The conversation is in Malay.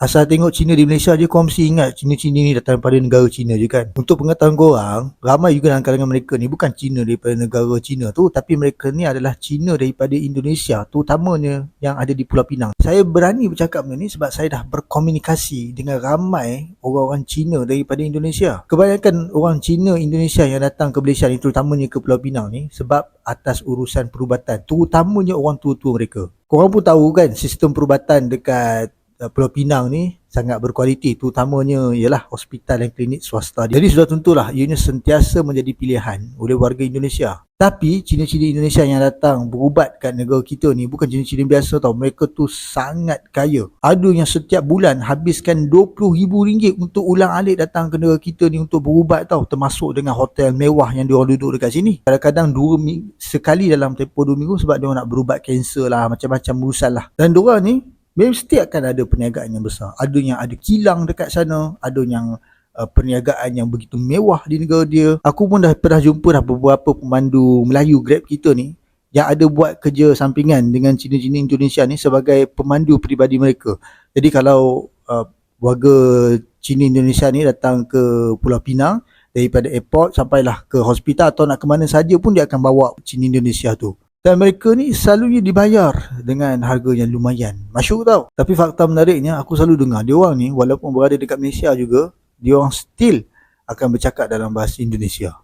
Asal tengok Cina di Malaysia je, kau mesti ingat Cina-Cina ni datang daripada negara Cina je kan. Untuk pengetahuan korang, ramai juga dalam kalangan mereka ni bukan Cina daripada negara Cina tu, tapi mereka ni adalah Cina daripada Indonesia, terutamanya yang ada di Pulau Pinang. Saya berani bercakap benda ni sebab saya dah berkomunikasi dengan ramai orang-orang Cina daripada Indonesia. Kebanyakan orang Cina Indonesia yang datang ke Malaysia ni, terutamanya ke Pulau Pinang ni, sebab atas urusan perubatan, terutamanya orang tua-tua mereka. Korang pun tahu kan, sistem perubatan dekat Pulau Pinang ni sangat berkualiti, terutamanya ialah hospital dan klinik swasta. Jadi sudah tentulah ianya sentiasa menjadi pilihan oleh warga Indonesia. Tapi Cina-Cina Indonesia yang datang berubat kat negara kita ni bukan Cina-Cina biasa tau. Mereka tu sangat kaya. Ada yang setiap bulan habiskan RM20,000 untuk ulang-alik datang ke negara kita ni untuk berubat tau. Termasuk dengan hotel mewah yang diorang duduk dekat sini. Kadang-kadang sekali dalam tempoh 2 minggu sebab diorang nak berubat kanser lah, macam-macam urusan lah. Dan diorang ni mesti akan ada perniagaan yang besar. Ada yang ada kilang dekat sana, ada yang perniagaan yang begitu mewah di negara dia. Aku pun dah pernah jumpa dah beberapa pemandu Melayu Grab kita ni yang ada buat kerja sampingan dengan Cina-Cina Indonesia ni sebagai pemandu peribadi mereka. Jadi kalau warga Cina Indonesia ni datang ke Pulau Pinang, daripada airport sampailah ke hospital atau nak ke mana saja pun dia akan bawa Cina Indonesia tu. Dan mereka ni selalunya dibayar dengan harga yang lumayan. Masyhur tau. Tapi fakta menariknya, aku selalu dengar dia orang ni walaupun berada dekat Malaysia juga, dia orang still akan bercakap dalam bahasa Indonesia.